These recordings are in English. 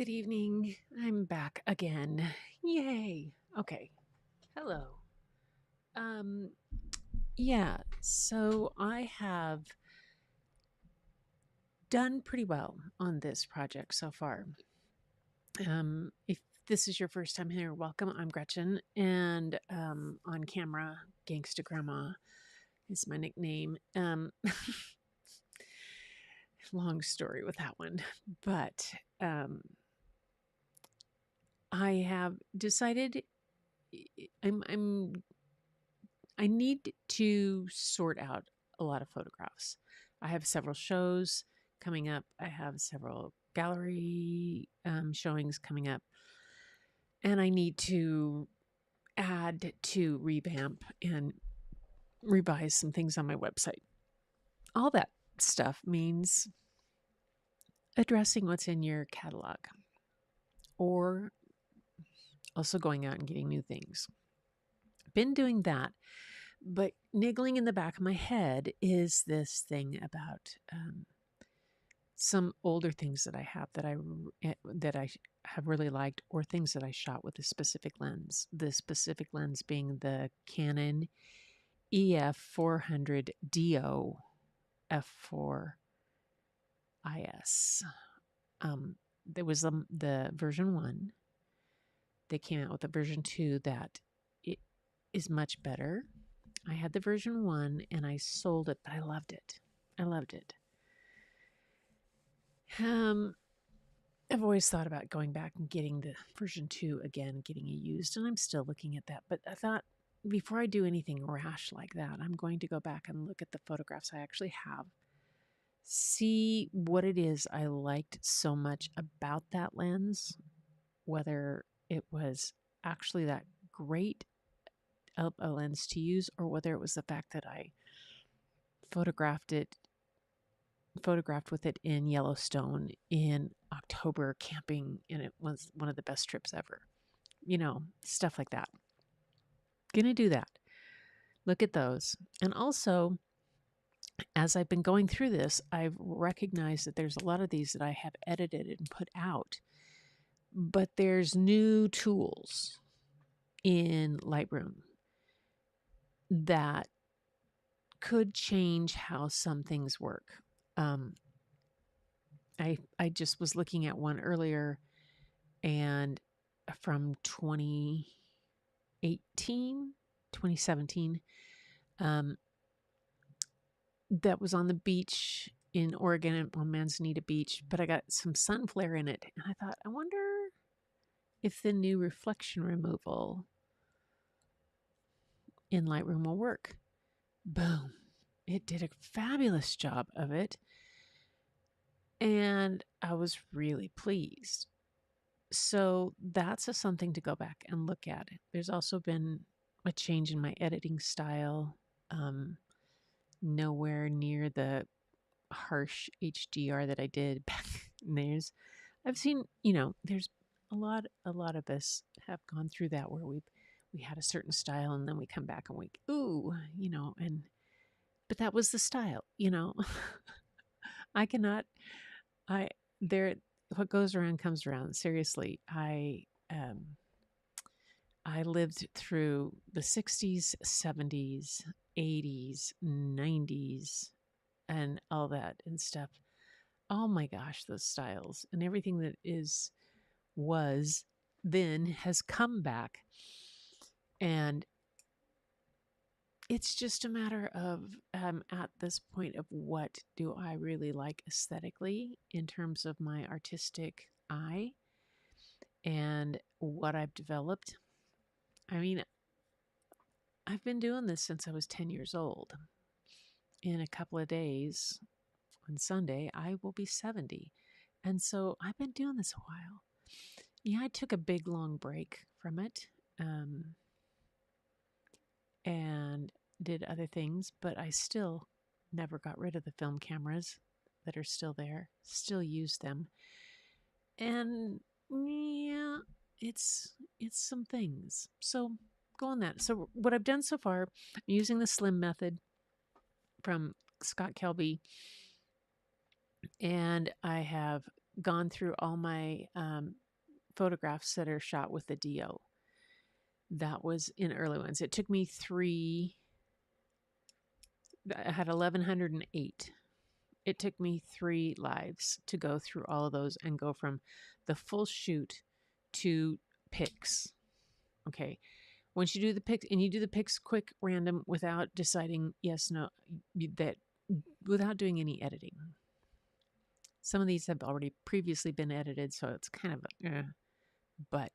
Good evening. I'm back again. Yay. Okay. Hello. Um yeah, so I have done pretty well on this project so far. If this is your first time here, welcome. I'm Gretchen, and on camera, Gangsta Grandma is my nickname. Long story with that one, but um I have decided I'm I need to sort out a lot of photographs. I have several shows coming up. I have several gallery showings coming up, and I need to add to revamp and revise some things on my website. All that stuff means addressing what's in your catalog or also going out and getting new things. Been doing that, but niggling in the back of my head is this thing about some older things that I have that I have really liked, or things that I shot with a specific lens. The specific lens being the Canon EF 400 DO f4IS. There was the version 1. They came out with a version 2 that it is much better. I had the version 1 and I sold it, but I loved it. I loved it. I've always thought about going back and getting the version 2 again, getting it used, and I'm still looking at that. But I thought before I do anything rash like that, I'm going to go back and look at the photographs I actually have, see what it is I liked so much about that lens, whether it was actually that great a lens to use, or whether it was the fact that I photographed with it in Yellowstone in October camping, and it was one of the best trips ever. Stuff like that. Gonna do that. Look at those. And also, as I've been going through this, I've recognized that there's a lot of these that I have edited and put out, but there's new tools in Lightroom that could change how some things work. I just was looking at one earlier, and from 2018, 2017, that was on the beach in Oregon on Manzanita Beach, but I got some sun flare in it, and I thought, I wonder if the new reflection removal in Lightroom will work. Boom. It did a fabulous job of it. And I was really pleased. So that's something to go back and look at. There's also been a change in my editing style. Nowhere near the harsh HDR that I did back in I've seen, there's a lot of us have gone through that where we had a certain style, and then we come back and but that was the style, I cannot, what goes around comes around. Seriously, I lived through the 60s, 70s, 80s, 90s, and all that and stuff. Oh my gosh, those styles and everything that was then has come back. And it's just a matter of at this point of what do I really like aesthetically in terms of my artistic eye and what I've developed. I mean, I've been doing this since I was 10 years old. In a couple of days, on Sunday, I will be 70. And so I've been doing this a while. Yeah, I took a big, long break from it and did other things, but I still never got rid of the film cameras that are still there, still use them. And yeah, it's some things. So go on that. So what I've done so far, I'm using the slim method from Scott Kelby, and I have gone through all my photographs that are shot with the DO. That was in early ones. It took me I had 1,108. It took me 3 lives to go through all of those and go from the full shoot to pics. Okay. Once you do the pics, and you do the pics quick, random, without deciding yes, no, that without doing any editing. Some of these have already previously been edited, so it's kind of but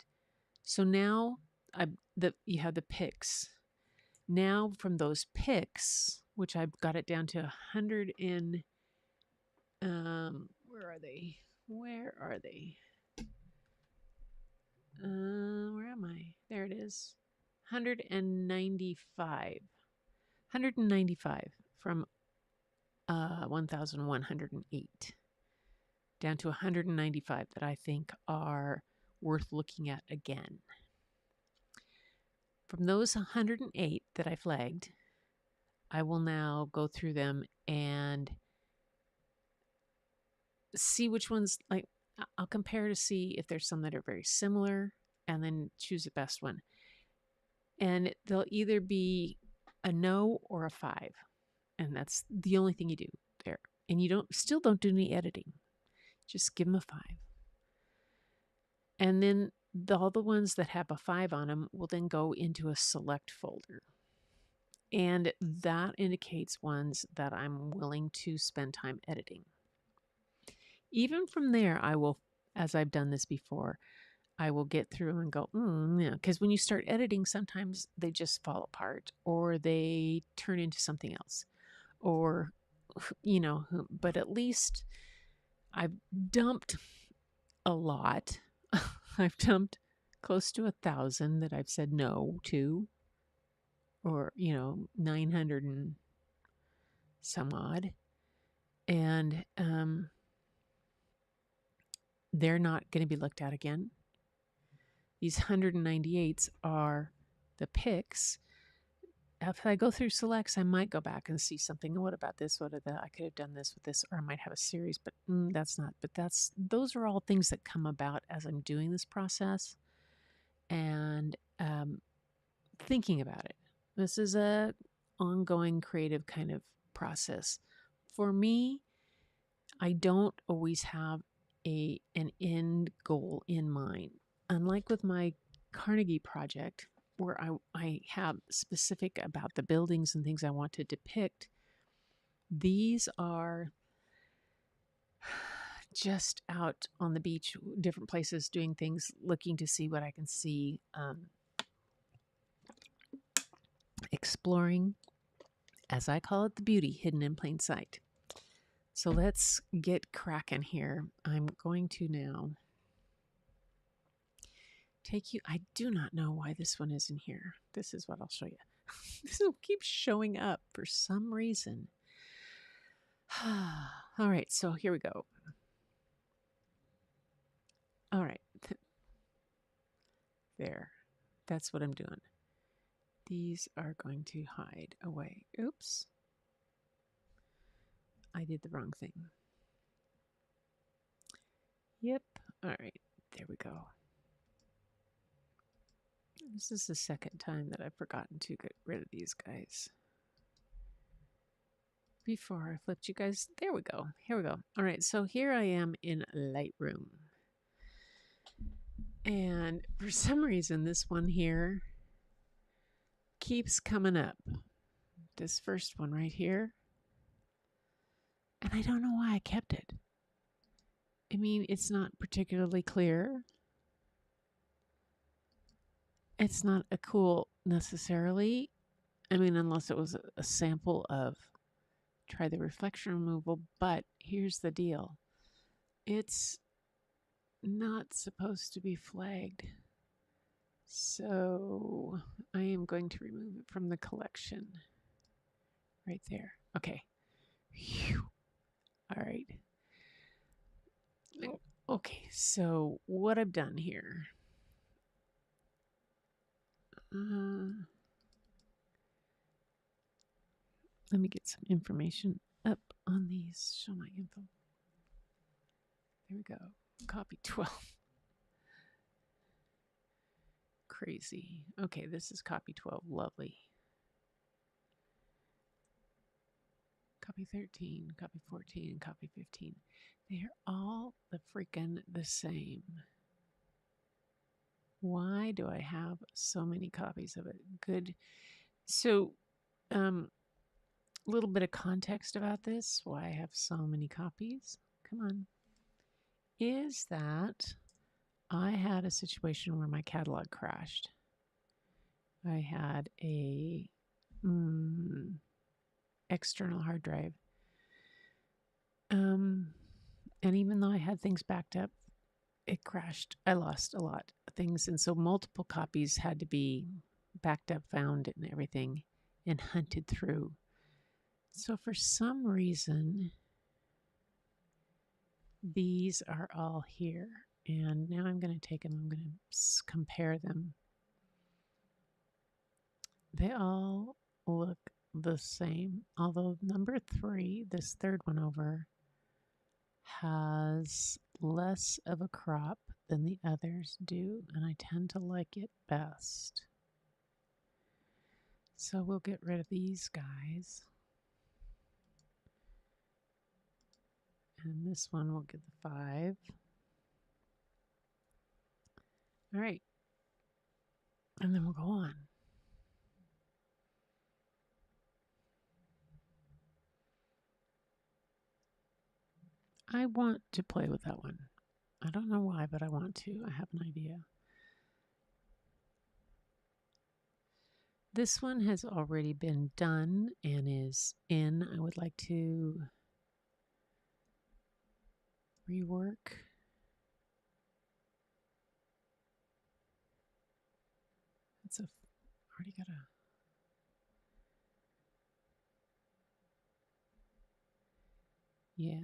so now you have the pics. Now from those pics, which I've got it down to 100 in where are they? Where are they? Where am I? There it is. 195. 195 from 1,108 down to 195 that I think are worth looking at again. From those 108 that I flagged, I will now go through them and see which ones, like, I'll compare to see if there's some that are very similar and then choose the best one. And they'll either be a no or a 5. And that's the only thing you do there. And you still don't do any editing. Just give them a 5. And then all the ones that have a 5 on them will then go into a select folder. And that indicates ones that I'm willing to spend time editing. Even from there, I will, as I've done this before, I will get through and go, yeah. Because when you start editing, sometimes they just fall apart or they turn into something else. Or, but at least I've dumped a lot. I've dumped close to 1,000 that I've said no to, or 900 and some odd, and they're not going to be looked at again. These 198s are the picks. If I go through selects, I might go back and see something. What about this? What are the? I could have done this with this, or I might have a series, but that's not. But those are all things that come about as I'm doing this process and thinking about it. This is a ongoing creative kind of process. For me, I don't always have an end goal in mind. Unlike with my Carnegie project, where I have specific about the buildings and things I want to depict, these are just out on the beach, different places, doing things, looking to see what I can see, exploring, as I call it, the beauty hidden in plain sight. So let's get cracking here. I'm going to now take you. I do not know why this one is in here. This is what I'll show you. This will keep showing up for some reason. All right, so here we go. All right. There. That's what I'm doing. These are going to hide away. Oops. I did the wrong thing. Yep. All right. There we go. This is the second time that I've forgotten to get rid of these guys. Before I flipped you guys. There we go. Here we go. All right. So here I am in Lightroom. And for some reason, this one here keeps coming up. This first one right here. And I don't know why I kept it. I mean, it's not particularly clear. It's not a cool necessarily. I mean, unless it was a sample of try the reflection removal. But here's the deal. It's not supposed to be flagged. So I am going to remove it from the collection. Right there. Okay. Whew. All right. Okay, so what I've done here. Let me get some information up on these. Show my info. There we go. Copy 12. Crazy. Okay, this is copy 12. Lovely. Copy 13, copy 14, copy 15. They're all the freaking the same. Why do I have so many copies of it? Good. So, a little bit of context about this, why I have so many copies. Come on. Is that I had a situation where my catalog crashed. I had a external hard drive. And even though I had things backed up, it crashed. I lost a lot of things. And so multiple copies had to be backed up, found, and everything, and hunted through. So for some reason, these are all here. And now I'm going to take them, I'm going to compare them. They all look the same, although number 3, this third one over, has less of a crop than the others do, and I tend to like it best. So we'll get rid of these guys. And this one will get the 5. All right. And then we'll go on. I want to play with that one. I don't know why, but I want to. I have an idea. This one has already been done and is in. I would like to rework. It's already got a... Yeah.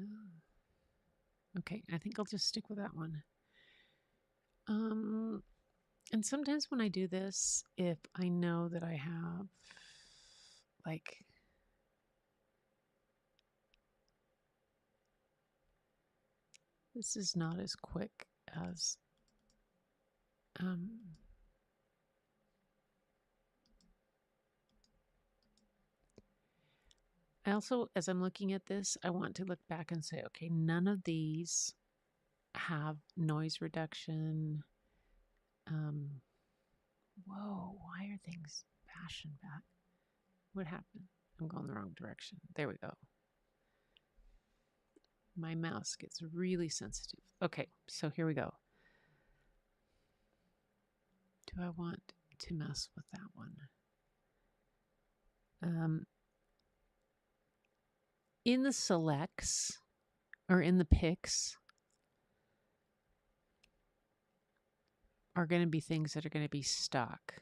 Okay, I think I'll just stick with that one. And sometimes when I do this, if I know that I have, like, this is not as quick as, I also, as I'm looking at this, I want to look back and say, okay, none of these have noise reduction. Whoa, why are things bashing back? What happened? I'm going the wrong direction. There we go. My mouse gets really sensitive. Okay, so here we go. Do I want to mess with that one? In the selects or in the picks are going to be things that are going to be stock.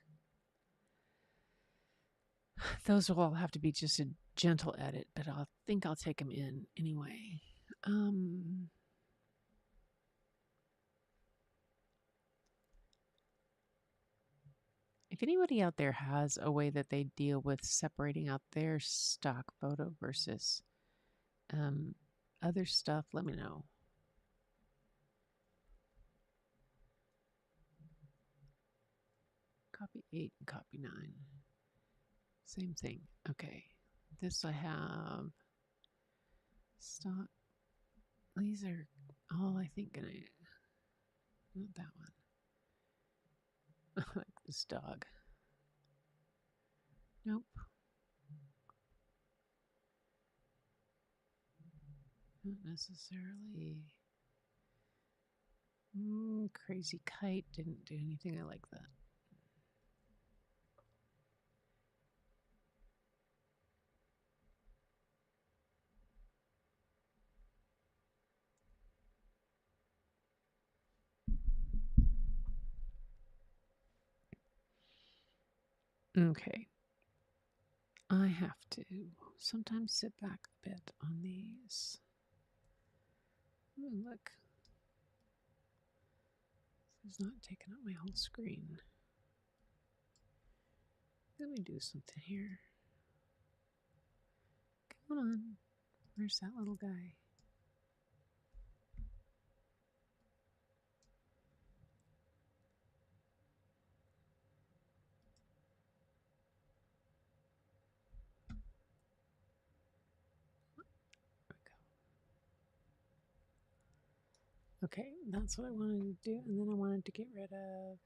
Those will all have to be just a gentle edit, but I think I'll take them in anyway. If anybody out there has a way that they deal with separating out their stock photo versus other stuff, let me know. Copy 8 and copy 9. Same thing. Okay. This I have stock. These are all I think gonna, not that one. I like this dog. Nope. Not necessarily. Crazy kite didn't do anything. I like that. Okay. I have to sometimes sit back a bit on these. Oh, look. This is not taking up my whole screen. Let me do something here. Come on. Where's that little guy? Okay, that's what I wanted to do. And then I wanted to get rid of...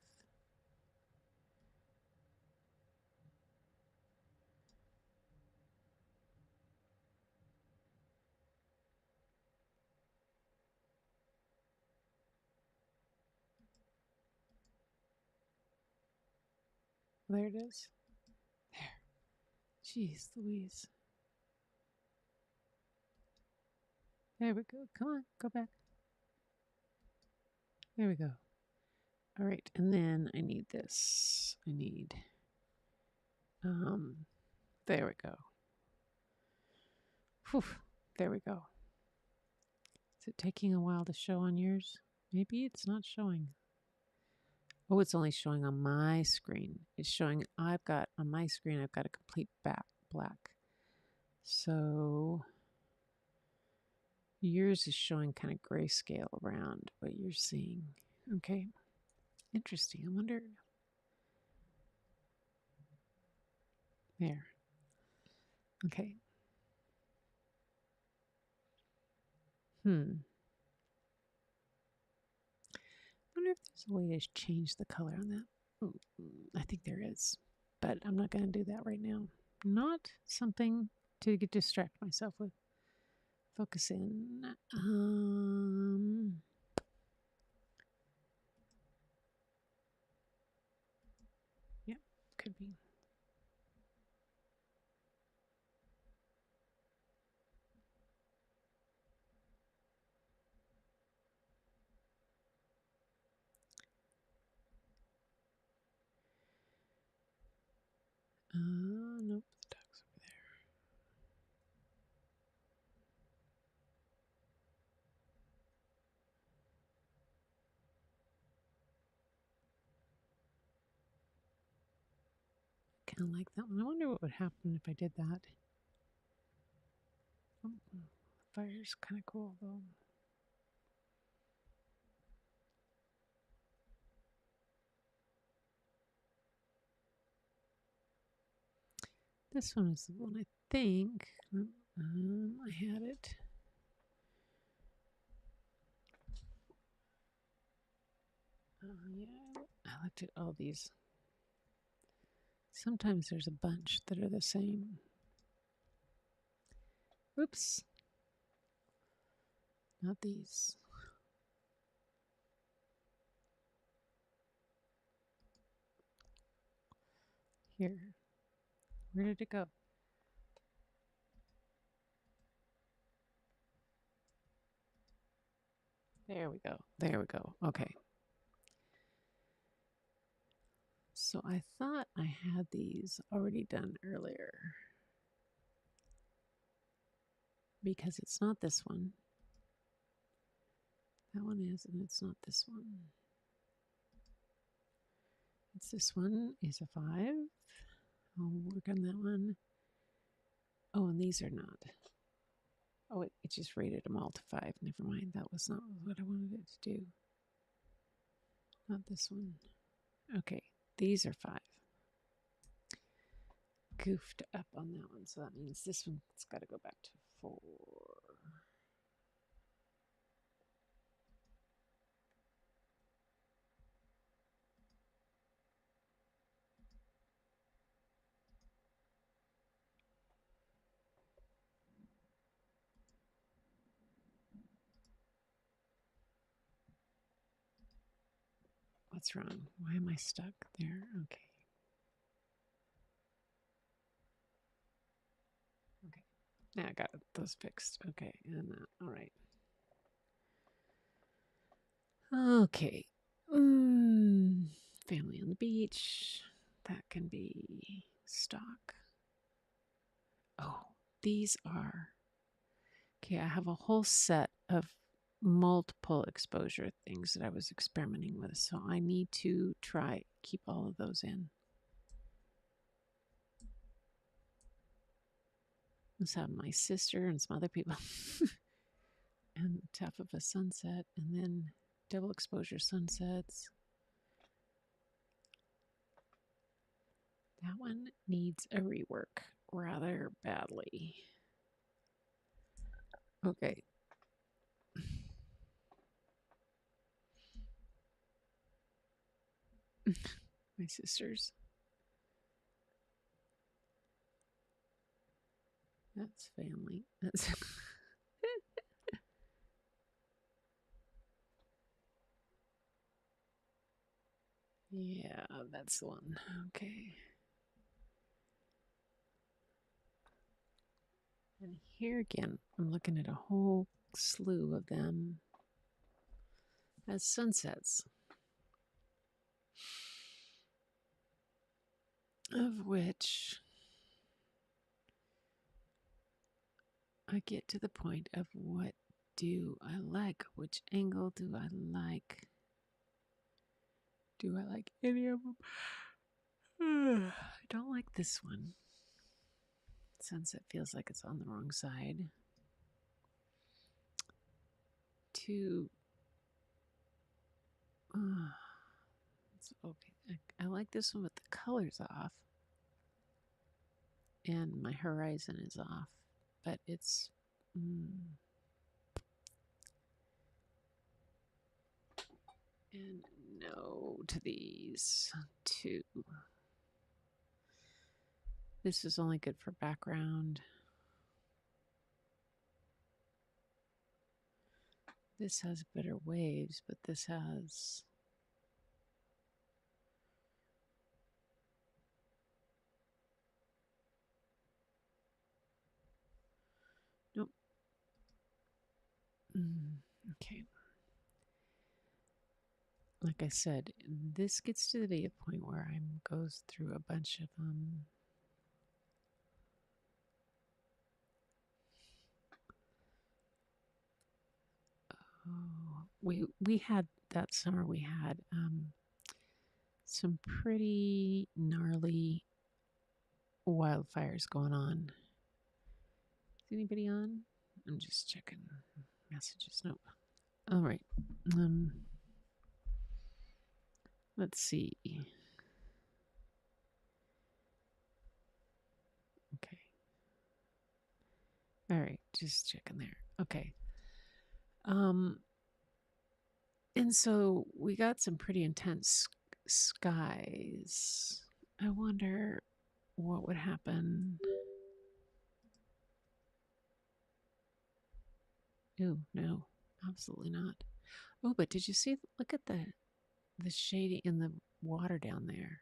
There it is. There. Jeez Louise. There we go. Come on, go back. There we go. All right, and then I need this. I need... there we go. Whew, there we go. Is it taking a while to show on yours? Maybe it's not showing. Oh, it's only showing on my screen. It's showing on my screen, I've got a complete black. So yours is showing kind of grayscale around what you're seeing. Okay. Interesting. I wonder. There. Okay. I wonder if there's a way to change the color on that. I think there is, but I'm not going to do that right now. Not something to distract myself with. Focus in. Yeah, could be. Nope, the dog's over there. Kind of like that one. I wonder what would happen if I did that. Oh, the fire's kind of cool though. This one is the one I think. I had it. Yeah, I looked at all these. Sometimes there's a bunch that are the same. Oops. Not these. Here. Where did it go? There we go. There we go. Okay. So I thought I had these already done earlier. Because it's not this one. That one is, and it's not this one. It's this one is a 5. I'll work on that one. Oh, and these are not. Oh, it just rated them all to 5. Never mind. That was not what I wanted it to do. Not this one. Okay, these are 5. Goofed up on that one, so that means this one's got to go back to 4. What's wrong? Why am I stuck there? Okay. Okay. Now I got those fixed. Okay, and all right. Okay. Family on the beach. That can be stock. Oh, these are... Okay, I have a whole set of multiple exposure things that I was experimenting with, so I need to keep all of those in. Let's have my sister and some other people. And top of a sunset, and then double exposure sunsets. That one needs a rework rather badly. Okay. My sisters. That's family. That's yeah, that's the one. Okay. And here again, I'm looking at a whole slew of them as sunsets, of which I get to the point of what do I like? Which angle do I like? Do I like any of them? I don't like this one. Sunset feels like it's on the wrong side. Two. It's okay. I like this one, but the color's off. And my horizon is off. But it's. And no to these two. This is only good for background. This has better waves, but this has. Nope. Okay. Like I said, this gets to be a point where I goes through a bunch of we had that summer we had some pretty gnarly wildfires going on. Is anybody on? I'm just checking messages. Nope. All right. Let's see. Okay. All right, just checking there. Okay. And so we got some pretty intense skies. I wonder what would happen. Ooh, no, absolutely not. Oh, but did you see? Look at the shading in the water down there.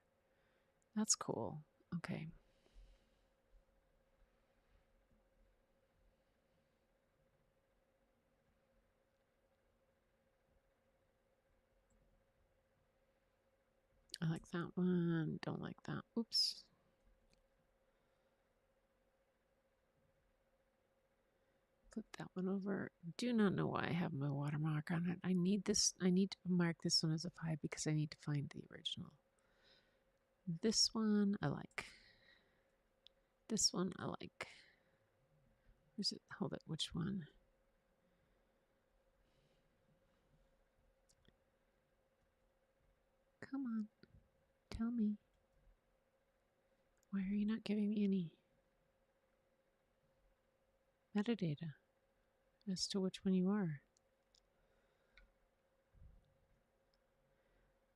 That's cool. Okay. I like that one. Don't like that. Oops. Flip that one over. Do not know why I have my watermark on it. I need this. I need to mark this one as a 5 because I need to find the original. This one I like. This one I like. Where's it? Hold it. Which one? Come on. Tell me. Why are you not giving me any metadata as to which one you are?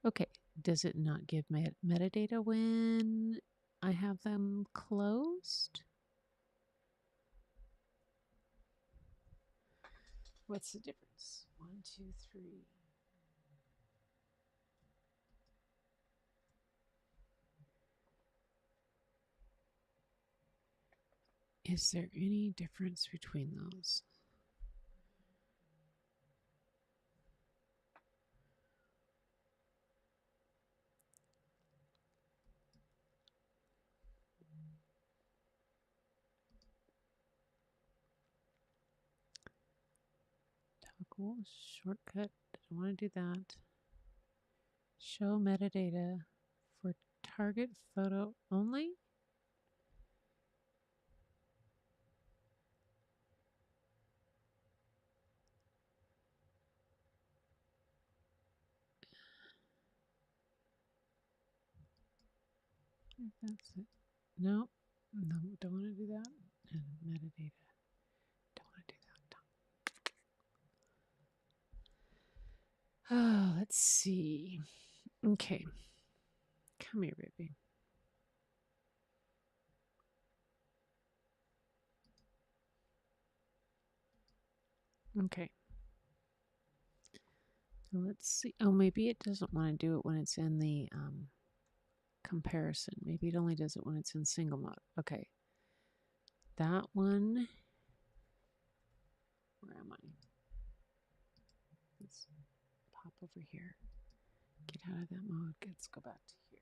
Okay. Does it not give metadata when I have them closed? What's the difference? 1, 2, 3. Is there any difference between those? Toggle shortcut. Don't want to do that. Show metadata for target photo only. If that's it. No, no, don't want to do that. And metadata. Don't want to do that. Oh, let's see. Okay. Come here, baby. Okay. Let's see. Oh, maybe it doesn't want to do it when it's in the comparison. Maybe it only does it when it's in single mode. Okay. That one. Where am I? Let's pop over here. Get out of that mode. Let's go back to here.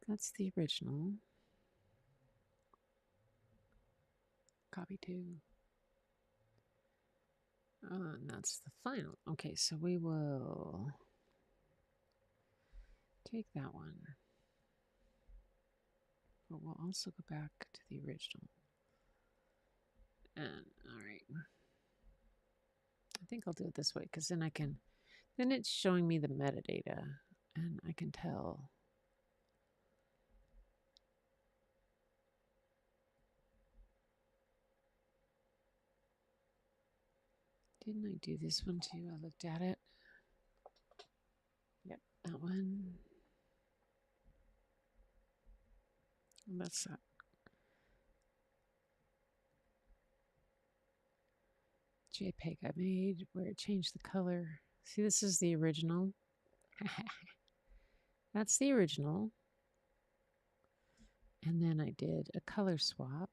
That's the original. Copy to. And that's the final. Okay, so we will take that one. But we'll also go back to the original. And all right. I think I'll do it this way because then then it's showing me the metadata and I can tell. Didn't I do this one too? I looked at it. Yep, that one. And that's that. JPEG I made where it changed the color. See, this is the original. That's the original. And then I did a color swap.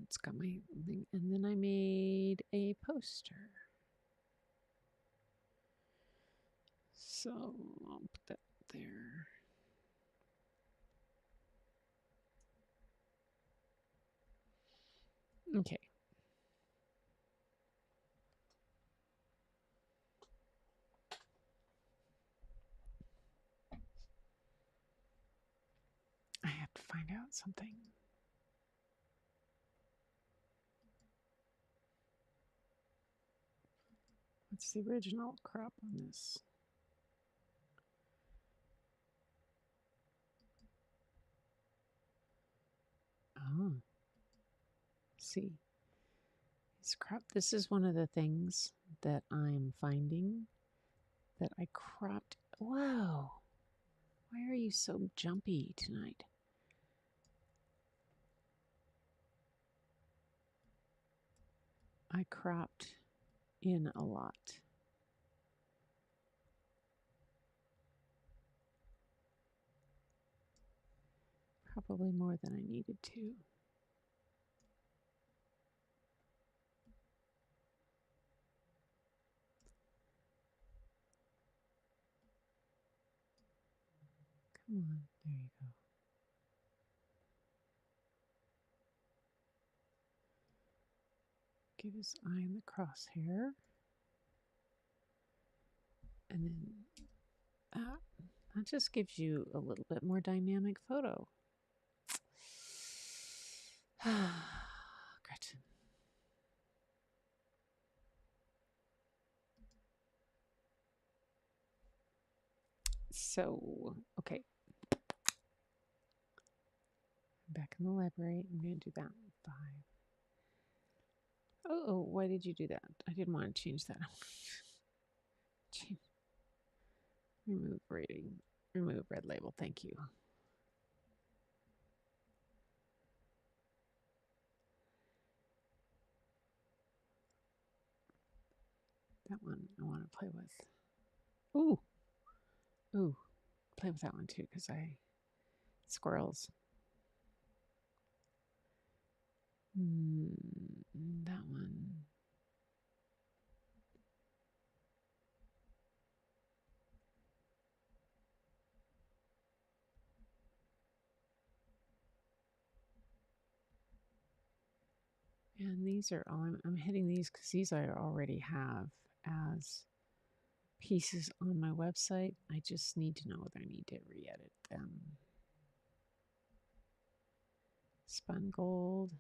It's got my thing. And then I made a poster. So I'll put that there. Okay. I have to find out something. What's the original crop on this? Oh, see, it's crop. This is one of the things that I'm finding that I cropped. Whoa, why are you so jumpy tonight? I cropped in a lot. Probably more than I needed to. Come on, there you go. Get his eye in the crosshair. And then that just gives you a little bit more dynamic photo. Gretchen. So, okay. Back in the library. I'm going to do that in 5. Oh, why did you do that? I didn't want to change that. Remove rating. Remove red label. Thank you. That one I want to play with. Ooh. Ooh. Play with that one too because squirrels. That one. And these are all, I'm hitting these because these I already have as pieces on my website. I just need to know whether I need to re-edit them. Spun gold.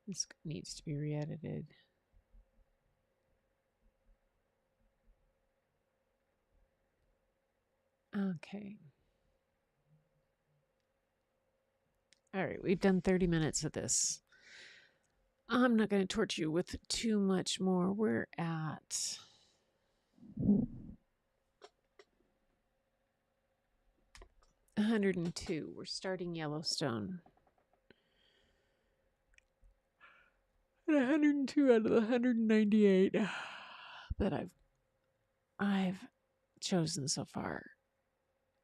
This needs to be re-edited. Okay. All right, we've done 30 minutes of this. I'm not going to torture you with too much more. We're at 102. We're starting Yellowstone. And 102 out of the 198 that I've chosen so far.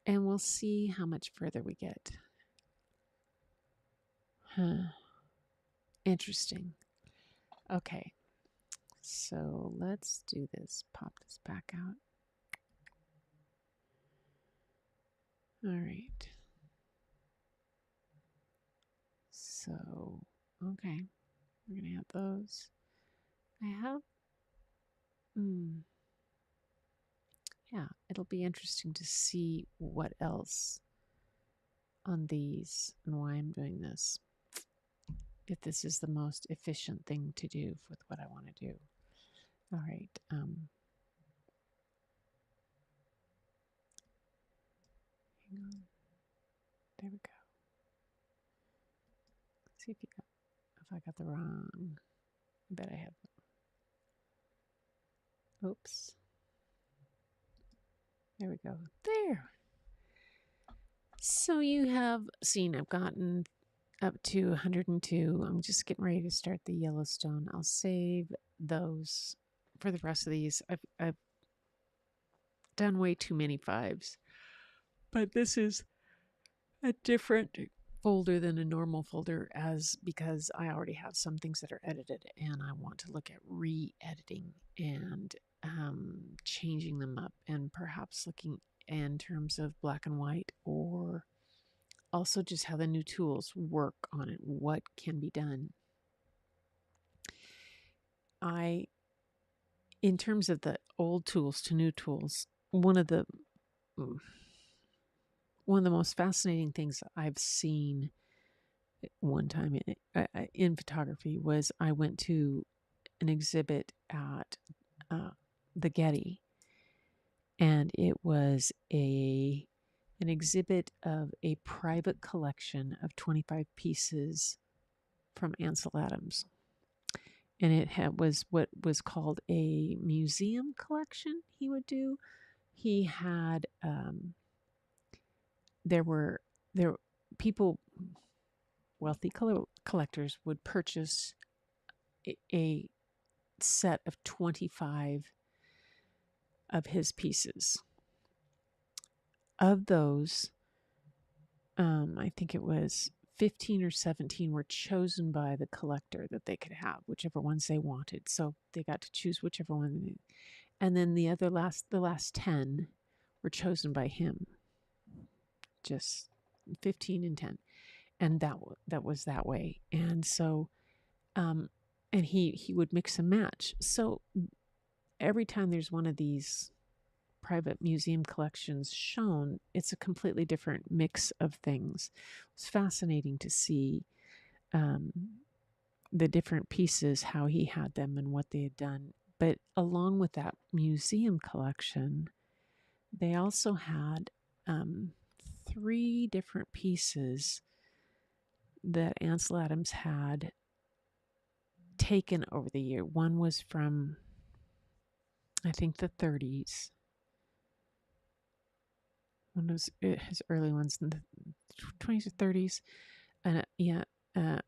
And we'll see how much further we get. Huh. Interesting. Okay. So let's do this. Pop this back out. All right. So, okay. We're going to have those. I have, yeah, it'll be interesting to see what else on these and why I'm doing this. If this is the most efficient thing to do with what I want to do. All right. Hang on. There we go. Let's see if I got the wrong. I bet I have. Oops. There we go. There. So you have seen I've gotten up to 102. I'm just getting ready to start the Yellowstone. I'll save those for the rest of these. I've done way too many fives, but this is a different folder than a normal folder because I already have some things that are edited and I want to look at re-editing and changing them up and perhaps looking in terms of black and white or also just how the new tools work on it, what can be done. In terms of the old tools to new tools, one of the most fascinating things I've seen one time in photography was I went to an exhibit at the Getty, and it was an exhibit of a private collection of 25 pieces from Ansel Adams. And it was what was called a museum collection he would do. He had, there people, wealthy collectors would purchase a set of 25 of his pieces. Of those, I think it was 15 or 17 were chosen by the collector that they could have, whichever ones they wanted. So they got to choose whichever one. And then the last 10 were chosen by him. Just 15 and 10. And that was that way. And so, and he would mix and match. So every time there's one of these private museum collections shown, it's a completely different mix of things. It's fascinating to see the different pieces, how he had them and what they had done. But along with that museum collection, they also had 3 different pieces that Ansel Adams had taken over the year. One was from, I think, the 30s. One was his early ones in the 20s or 30s. And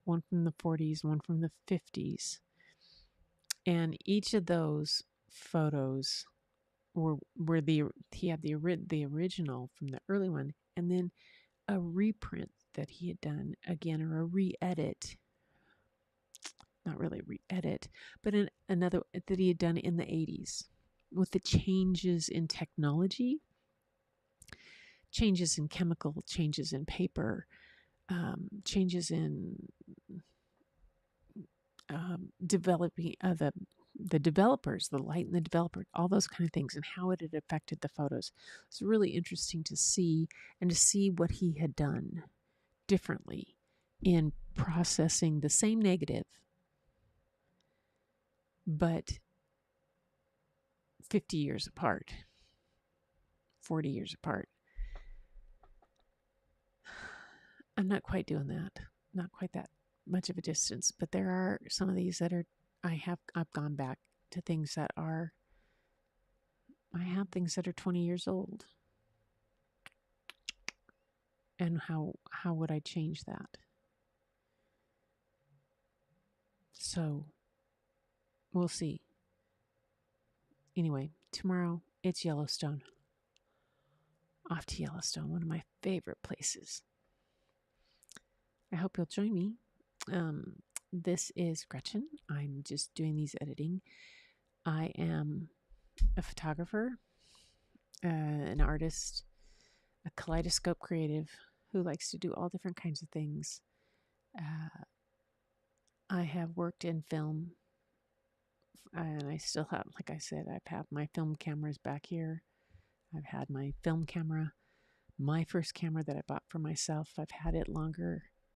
one from the 40s, one from the 50s. And each of those photos he had the original from the early one, and then a reprint that he had done again, or a re-edit. Not really re-edit, but another that he had done in the 80s with the changes in technology, changes in chemical, changes in paper, changes in developing the developers, the light and the developer, all those kind of things, and how it had affected the photos. It's really interesting to see, and to see what he had done differently in processing the same negative, but 50 years apart, 40 years apart. I'm not quite doing that. Not quite that much of a distance, but there are some of these that are I've gone back to things that are I have things that are 20 years old. And how would I change that? So, we'll see. Anyway, tomorrow it's Yellowstone. Off to Yellowstone, one of my favorite places. I hope you'll join me. This is Gretchen. I'm just doing these editing. I am a photographer, an artist, a kaleidoscope creative who likes to do all different kinds of things. I have worked in film, and I still have, like I said, I've had my film cameras back here. I've had my film camera, my first camera that I bought for myself. I've had it longer